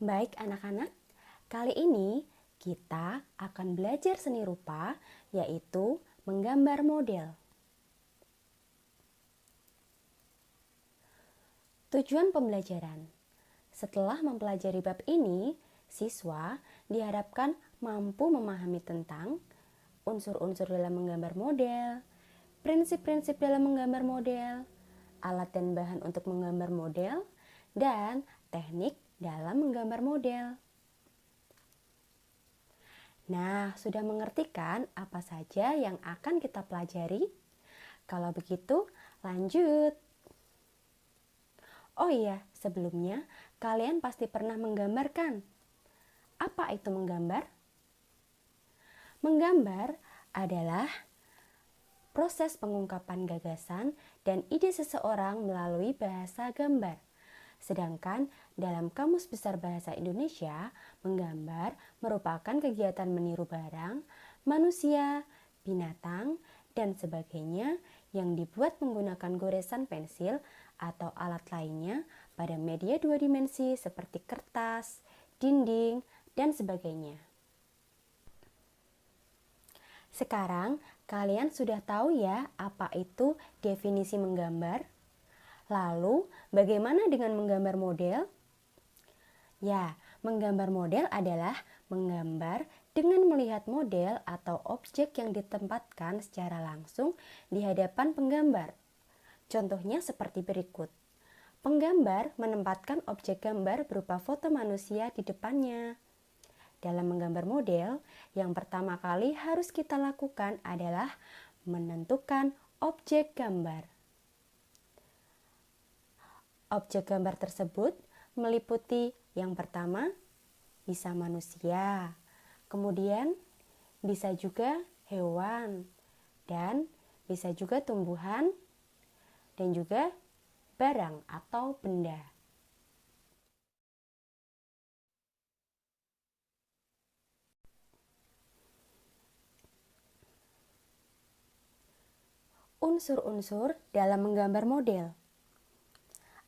Baik anak-anak, kali ini kita akan belajar seni rupa yaitu menggambar model. Tujuan pembelajaran. Setelah mempelajari bab ini, siswa diharapkan mampu memahami tentang unsur-unsur dalam menggambar model, prinsip-prinsip dalam menggambar model, alat dan bahan untuk menggambar model, dan teknik dalam menggambar model. Nah, sudah mengerti kan apa saja yang akan kita pelajari? Kalau begitu, lanjut. Oh iya, sebelumnya kalian pasti pernah menggambarkan. Apa itu menggambar? Menggambar adalah proses pengungkapan gagasan dan ide seseorang melalui bahasa gambar. Sedangkan dalam Kamus Besar Bahasa Indonesia, menggambar merupakan kegiatan meniru barang, manusia, binatang, dan sebagainya yang dibuat menggunakan goresan pensil atau alat lainnya pada media dua dimensi seperti kertas, dinding, dan sebagainya. Sekarang kalian sudah tahu ya apa itu definisi menggambar? Lalu, bagaimana dengan menggambar model? Ya, menggambar model adalah menggambar dengan melihat model atau objek yang ditempatkan secara langsung di hadapan penggambar. Contohnya seperti berikut. Penggambar menempatkan objek gambar berupa foto manusia di depannya. Dalam menggambar model, yang pertama kali harus kita lakukan adalah menentukan objek gambar. Objek gambar tersebut meliputi yang pertama bisa manusia, kemudian bisa juga hewan, dan bisa juga tumbuhan, dan juga barang atau benda. Unsur-unsur dalam menggambar model.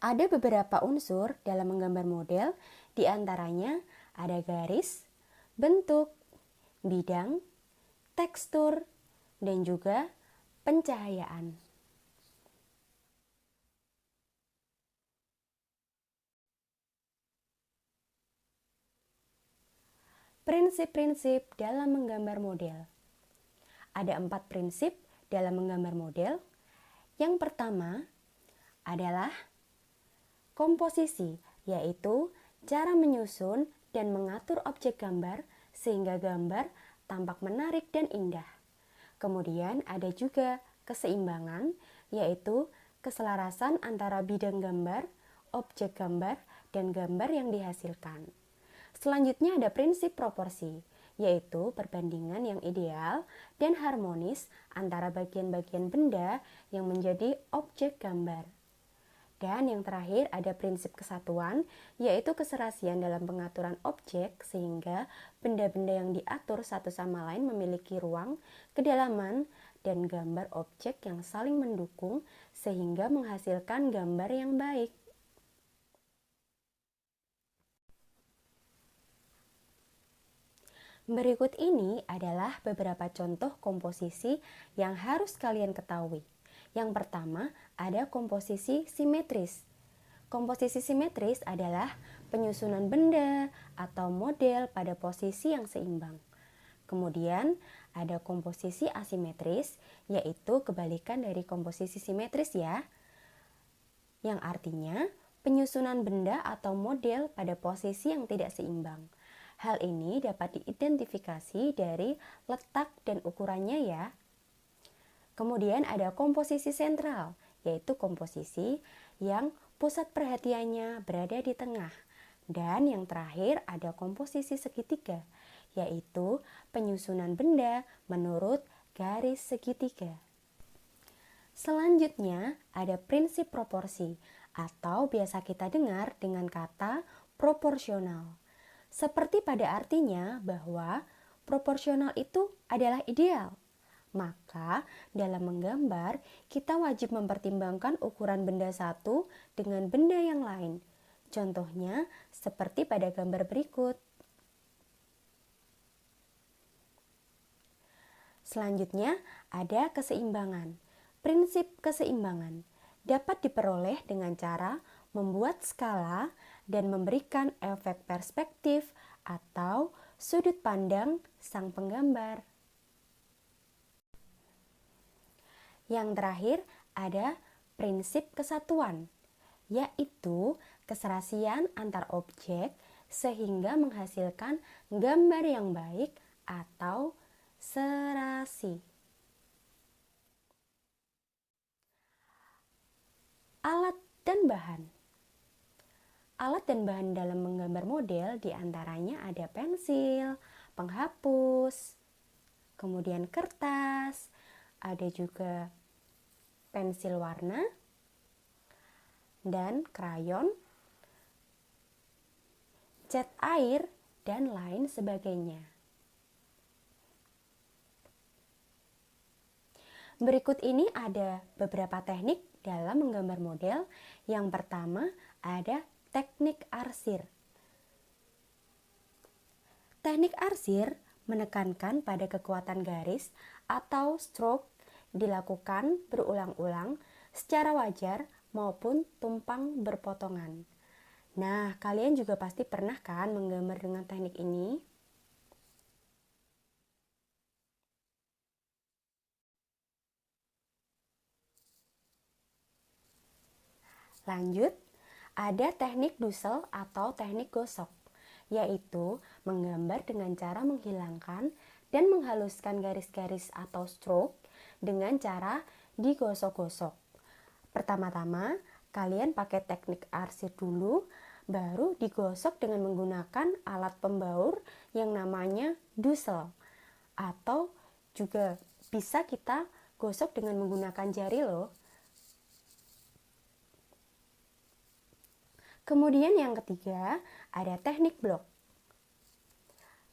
Ada beberapa unsur dalam menggambar model, di antaranya ada garis, bentuk, bidang, tekstur, dan juga pencahayaan. Prinsip-prinsip dalam menggambar model. Ada 4 prinsip dalam menggambar model. Yang pertama adalah komposisi, yaitu cara menyusun dan mengatur objek gambar sehingga gambar tampak menarik dan indah. Kemudian ada juga keseimbangan, yaitu keselarasan antara bidang gambar, objek gambar, dan gambar yang dihasilkan. Selanjutnya ada prinsip proporsi, yaitu perbandingan yang ideal dan harmonis antara bagian-bagian benda yang menjadi objek gambar. Dan yang terakhir ada prinsip kesatuan, yaitu keserasian dalam pengaturan objek sehingga benda-benda yang diatur satu sama lain memiliki ruang, kedalaman, dan gambar objek yang saling mendukung sehingga menghasilkan gambar yang baik. Berikut ini adalah beberapa contoh komposisi yang harus kalian ketahui. Yang pertama, ada komposisi simetris. Komposisi simetris adalah penyusunan benda atau model pada posisi yang seimbang. Kemudian, ada komposisi asimetris, yaitu kebalikan dari komposisi simetris ya. Yang artinya, penyusunan benda atau model pada posisi yang tidak seimbang. Hal ini dapat diidentifikasi dari letak dan ukurannya ya. Kemudian ada komposisi sentral, yaitu komposisi yang pusat perhatiannya berada di tengah. Dan yang terakhir ada komposisi segitiga, yaitu penyusunan benda menurut garis segitiga. Selanjutnya ada prinsip proporsi atau biasa kita dengar dengan kata proporsional. Seperti pada artinya bahwa proporsional itu adalah ideal. Maka dalam menggambar kita wajib mempertimbangkan ukuran benda satu dengan benda yang lain. Contohnya seperti pada gambar berikut. Selanjutnya ada keseimbangan. Prinsip keseimbangan dapat diperoleh dengan cara membuat skala dan memberikan efek perspektif atau sudut pandang sang penggambar. Yang terakhir ada prinsip kesatuan, yaitu keserasian antar objek sehingga menghasilkan gambar yang baik atau serasi. Alat dan bahan. Alat dan bahan dalam menggambar model diantaranya ada pensil, penghapus, kemudian kertas, ada juga pensil warna, dan krayon, cat air, dan lain sebagainya. Berikut ini ada beberapa teknik dalam menggambar model. Yang pertama ada teknik arsir. Teknik arsir menekankan pada kekuatan garis atau stroke dilakukan berulang-ulang secara wajar maupun tumpang berpotongan. Nah, kalian juga pasti pernah kan menggambar dengan teknik ini? Lanjut, ada teknik dusel atau teknik gosok, yaitu menggambar dengan cara menghilangkan dan menghaluskan garis-garis atau stroke dengan cara digosok-gosok. Pertama-tama, kalian pakai teknik arsir dulu, baru digosok dengan menggunakan alat pembaur yang namanya dusel. Atau juga bisa kita gosok dengan menggunakan jari loh. Kemudian yang ketiga, ada teknik blok.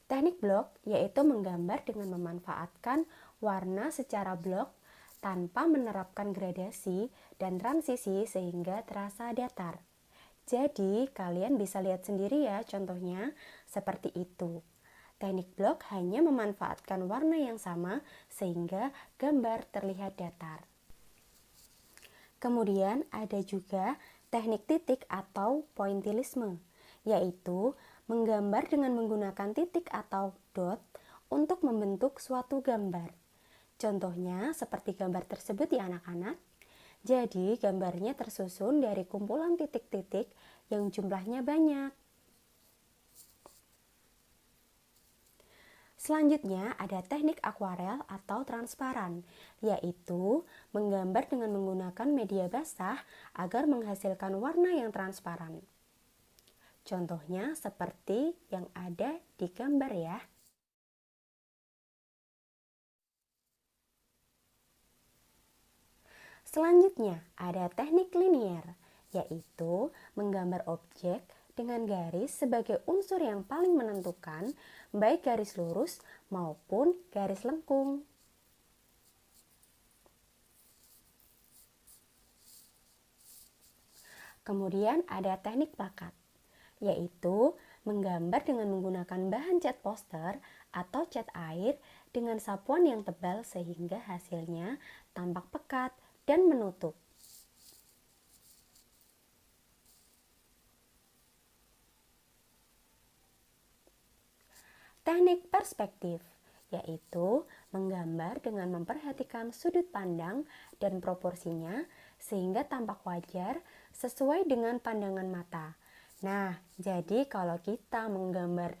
Teknik blok yaitu menggambar dengan memanfaatkan warna secara blok tanpa menerapkan gradasi dan transisi sehingga terasa datar. Jadi, kalian bisa lihat sendiri ya contohnya seperti itu. Teknik blok hanya memanfaatkan warna yang sama sehingga gambar terlihat datar. Kemudian ada juga teknik titik atau pointillisme, yaitu menggambar dengan menggunakan titik atau dot untuk membentuk suatu gambar. Contohnya seperti gambar tersebut ya anak-anak. Jadi gambarnya tersusun dari kumpulan titik-titik yang jumlahnya banyak. Selanjutnya ada teknik akuarel atau transparan, yaitu menggambar dengan menggunakan media basah agar menghasilkan warna yang transparan. Contohnya seperti yang ada di gambar ya. Selanjutnya ada teknik linier, yaitu menggambar objek dengan garis sebagai unsur yang paling menentukan, baik garis lurus maupun garis lengkung. Kemudian ada teknik plakat, yaitu menggambar dengan menggunakan bahan cat poster atau cat air dengan sapuan yang tebal sehingga hasilnya tampak pekat dan menutup. Teknik perspektif, yaitu menggambar dengan memperhatikan sudut pandang dan proporsinya sehingga tampak wajar sesuai dengan pandangan mata. Nah, jadi kalau kita menggambar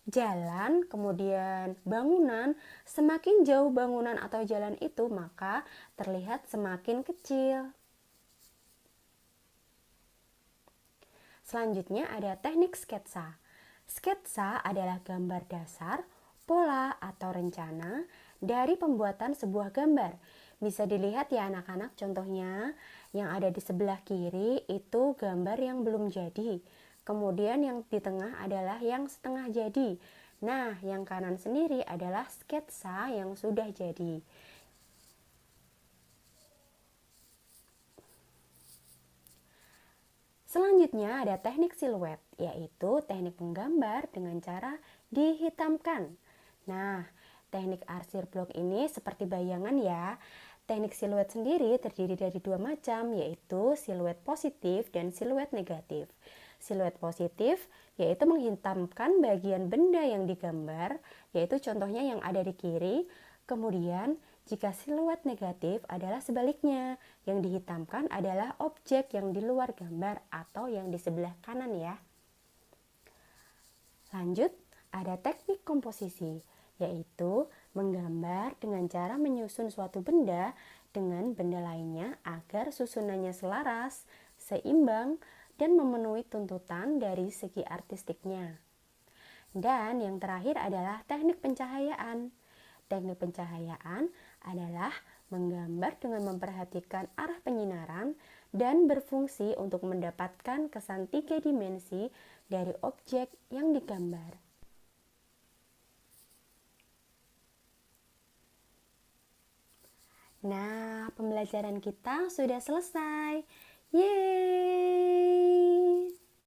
jalan, kemudian bangunan, semakin jauh bangunan atau jalan itu, maka terlihat semakin kecil. Selanjutnya ada teknik sketsa. Sketsa adalah gambar dasar, pola atau rencana dari pembuatan sebuah gambar. Bisa dilihat ya anak-anak contohnya yang ada di sebelah kiri itu gambar yang belum jadi. Kemudian yang di tengah adalah yang setengah jadi. Nah, yang kanan sendiri adalah sketsa yang sudah jadi. Selanjutnya ada teknik siluet, yaitu teknik menggambar dengan cara dihitamkan. Nah, teknik arsir blok ini seperti bayangan ya. Teknik siluet sendiri terdiri dari dua macam, yaitu siluet positif dan siluet negatif. Siluet positif yaitu menghitamkan bagian benda yang digambar, yaitu contohnya yang ada di kiri. Kemudian, jika siluet negatif adalah sebaliknya, yang dihitamkan adalah objek yang di luar gambar atau yang di sebelah kanan ya. Lanjut, ada teknik komposisi, yaitu menggambar dengan cara menyusun suatu benda dengan benda lainnya agar susunannya selaras, seimbang, dan memenuhi tuntutan dari segi artistiknya. Dan yang terakhir adalah teknik pencahayaan. Teknik pencahayaan adalah menggambar dengan memperhatikan arah penyinaran dan berfungsi untuk mendapatkan kesan 3 dimensi dari objek yang digambar. Nah, pembelajaran kita sudah selesai. Yeay!